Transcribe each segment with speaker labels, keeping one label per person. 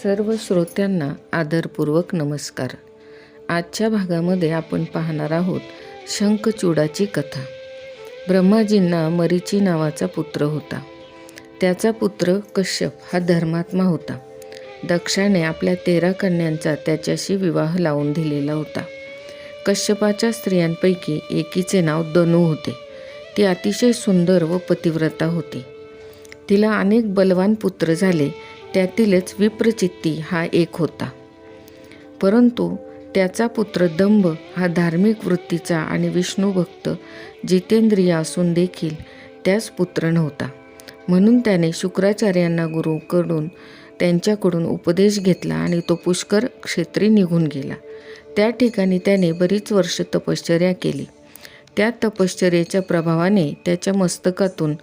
Speaker 1: सर्व श्रोत्यांना आदरपूर्वक नमस्कार. आजच्या भागामध्ये आपण पाहणार आहोत शंखचूडाची कथा. ब्रह्माजींना मरीची नावाचा पुत्र होता. त्याचा पुत्र कश्यप हा धर्मात्मा होता. दक्षाने आपल्या 13 कन्यांचा त्याच्याशी विवाह लावून दिलेला होता. कश्यपाच्या स्त्रियांपैकी एकीचे नाव दनू होते. ती अतिशय सुंदर व पतिव्रता होती. तिला अनेक बलवान पुत्र झाले. त्यातीलच विप्रचित्ती हा एक होता. परंतु त्याचा पुत्र दंभ हा धार्मिक वृत्तीचा आणि विष्णुभक्त जितेंद्रिय असून देखील त्यास पुत्र नव्हता. म्हणून त्याने शुक्राचार्यांना गुरूकडून त्यांच्याकडून उपदेश घेतला आणि तो पुष्कर क्षेत्री निघून गेला. त्या ठिकाणी त्याने बरीच वर्ष तपश्चर्या केली. त्या तपश्चर्येच्या प्रभावाने त्याच्या मस्तकातून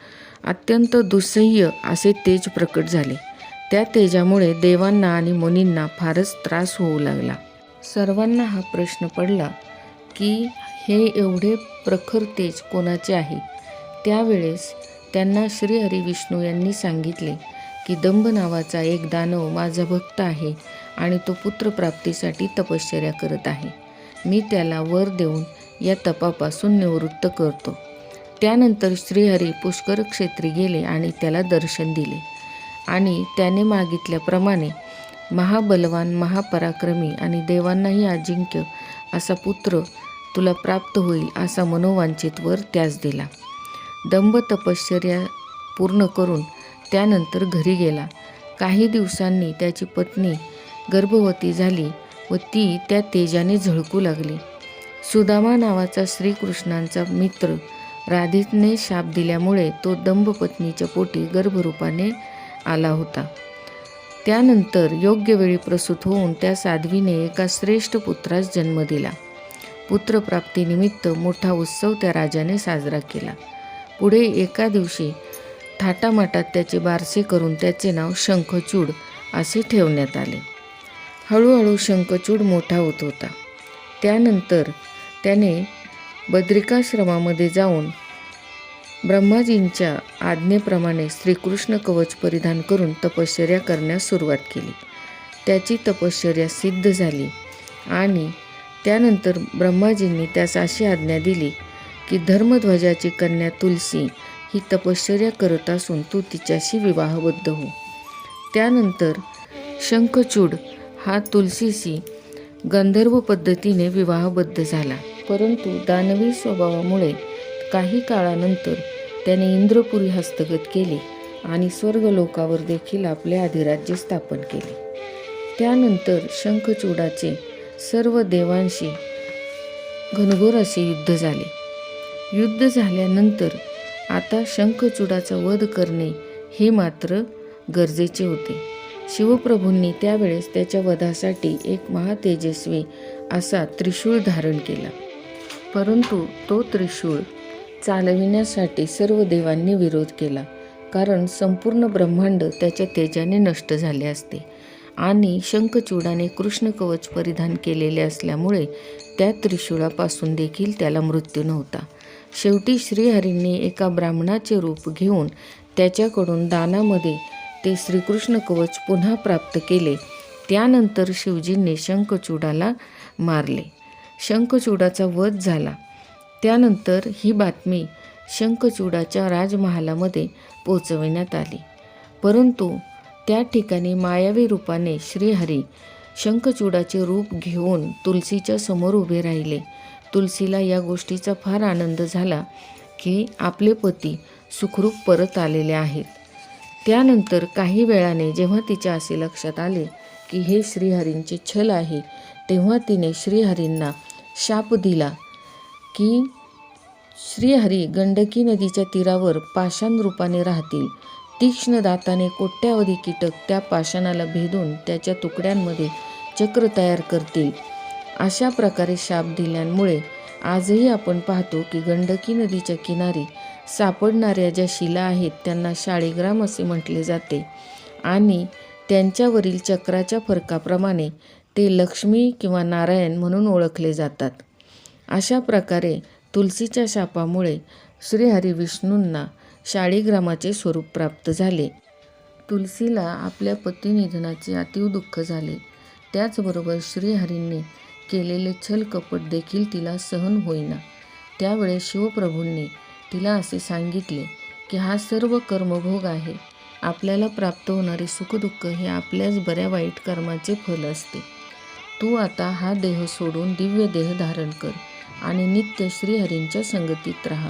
Speaker 1: अत्यंत दुस्सह्य असे तेज प्रकट झाले. त्या तेजामुळे देवांना आणि मुनींना फारच त्रास होऊ लागला. सर्वांना हा प्रश्न पडला की हे एवढे प्रखर तेज कोणाचे आहे. त्यावेळेस त्यांना श्रीहरी विष्णू यांनी सांगितले की दंभ नावाचा एक दानव माझा भक्त आहे आणि तो पुत्रप्राप्तीसाठी तपश्चर्या करत आहे. मी त्याला वर देऊन या तपापासून निवृत्त करतो. त्यानंतर श्रीहरी पुष्कर क्षेत्री गेले आणि त्याला दर्शन दिले आणि त्याने मागितल्याप्रमाणे महाबलवान, महापराक्रमी आणि देवांनाही अजिंक्य असा पुत्र तुला प्राप्त होईल असा मनोवांछित वर त्यास दिला. दंभ तपश्चर्या पूर्ण करून त्यानंतर घरी गेला. काही दिवसांनी त्याची पत्नी गर्भवती झाली व ती त्या तेजाने झळकू लागली. सुदामा नावाचा श्रीकृष्णांचा मित्र राधेने शाप दिल्यामुळे तो दंभ पत्नीच्या पोटी गर्भरूपाने आला होता. त्यानंतर योग्य वेळी प्रसूत होऊन त्या साध्वीने एका श्रेष्ठ पुत्रास जन्म दिला. पुत्रप्राप्तीनिमित्त मोठा उत्सव त्या राजाने साजरा केला. पुढे एका दिवशी थाटामाटात त्याचे बारसे करून त्याचे नाव शंखचूड असे ठेवण्यात आले. हळूहळू शंखचूड मोठा होत होता. त्यानंतर त्याने बद्रिकाश्रमामध्ये जाऊन ब्रह्माजींच्या आज्ञेप्रमाणे श्रीकृष्ण कवच परिधान करून तपश्चर्या करण्यास सुरुवात केली. त्याची तपश्चर्या सिद्ध झाली आणि त्यानंतर ब्रह्माजींनी त्यास अशी आज्ञा दिली की धर्मध्वजाची कन्या तुलसी ही तपश्चर्या करत असून तू तिच्याशी विवाहबद्ध हो. त्यानंतर शंखचूड हा तुलसीशी गंधर्व पद्धतीने विवाहबद्ध झाला. परंतु दानवी स्वभावामुळे काही काळानंतर त्याने इंद्रपुरी हस्तगत केली आणि स्वर्गलोकावर देखील आपले अधिराज्य स्थापन केले. त्यानंतर शंखचूडाचे सर्व देवांशी घनघोर असे युद्ध झाले. युद्ध झाल्यानंतर आता शंखचूडाचा वध करणे हे मात्र गरजेचे होते. शिवप्रभूंनी त्यावेळेस त्याच्या वधासाठी एक महातेजस्वी असा त्रिशूळ धारण केला. परंतु तो त्रिशूळ चालविण्यासाठी सर्व देवांनी विरोध केला, कारण संपूर्ण ब्रह्मांड त्याच्या तेजाने नष्ट झाले असते आणि शंखचूडाने कृष्ण कवच परिधान केलेले असल्यामुळे त्या त्रिशूळापासून देखील त्याला मृत्यू नव्हता. शेवटी श्रीहरींनी एका ब्राह्मणाचे रूप घेऊन त्याच्याकडून दानामध्ये ते श्रीकृष्ण कवच पुन्हा प्राप्त केले. त्यानंतर शिवजींनी शंखचूडाला मारले. शंखचूडाचा वध झाला. त्यानंतर ही बातमी शंखचूडाच्या राजमहालामध्ये पोचविण्यात आली. परंतु त्या ठिकाणी मायावी रूपाने श्रीहरी शंखचूडाचे रूप घेऊन तुलसीच्या समोर उभे राहिले. तुलसीला या गोष्टीचा फार आनंद झाला की आपले पती सुखरूप परत आलेले आहेत. त्यानंतर काही वेळाने जेव्हा तिच्या असे लक्षात आले की हे श्रीहरींचे छल आहे, तेव्हा तिने श्रीहरींना शाप दिला की श्रीहरी गंडकी नदीच्या तीरावर पाषाण रूपाने राहतील. तीक्ष्ण दाताने कोट्यावधी कीटक त्या पाषाणाला भेदून त्याच्या तुकड्यांमध्ये चक्र तयार करतील. अशा प्रकारे शाप दिल्यामुळे आजही आपण पाहतो की गंडकी नदीच्या किनारी सापडणाऱ्या ज्या शिला आहेत त्यांना शाळीग्राम असे म्हटले जाते आणि त्यांच्यावरील चक्राच्या फरकाप्रमाणे ते लक्ष्मी किंवा नारायण म्हणून ओळखले जातात. अशा प्रकारे तुलसीच्या शापामुळे श्रीहरी विष्णूंना शाळीग्रामाचे स्वरूप प्राप्त झाले तुलसीला आपल्या पती निधनाचे अतीव दुःख झाले. त्याचबरोबर श्रीहरींनी केलेले छल कपट देखील तिला सहन होईना. त्यावेळेस शिवप्रभूंनी तिला असे सांगितले की हा सर्व कर्मभोग आहे. आपल्याला प्राप्त होणारे सुखदुःख हे आपल्याच बऱ्या वाईट कर्माचे फल असते. तू आता हा देह सोडून दिव्य देह धारण कर आणि नित्य श्रीहरींच्या संगतीत राहा.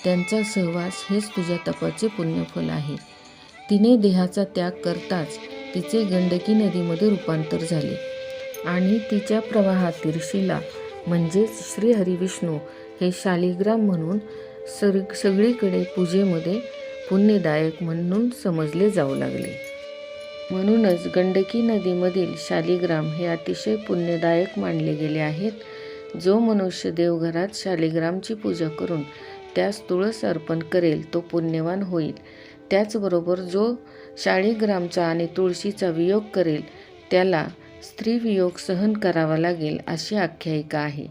Speaker 1: त्यांचा सहवास हेच तुझ्या तपाचे पुण्यफल आहे. तिने देहाचा त्याग करताच तिचे गंडकी नदीमध्ये रूपांतर झाले आणि तिच्या प्रवाहातील शिला म्हणजेच श्रीहरी विष्णू हे शालिग्राम म्हणून सगळीकडे पूजेमध्ये पुण्यदायक म्हणून समजले जाऊ लागले. म्हणूनच गंडकी नदीमधील शालिग्राम हे अतिशय पुण्यदायक मानले गेले आहेत. जो मनुष्य देवघरात शालिग्रामची पूजा करून त्यास तुळस अर्पण करेल तो पुण्यवान होईल. त्याचबरोबर जो शालिग्रामचा आणि तुळशीचा वियोग करेल त्याला स्त्रीवियोग सहन करावा लागेल अशी आख्यायिका आहे.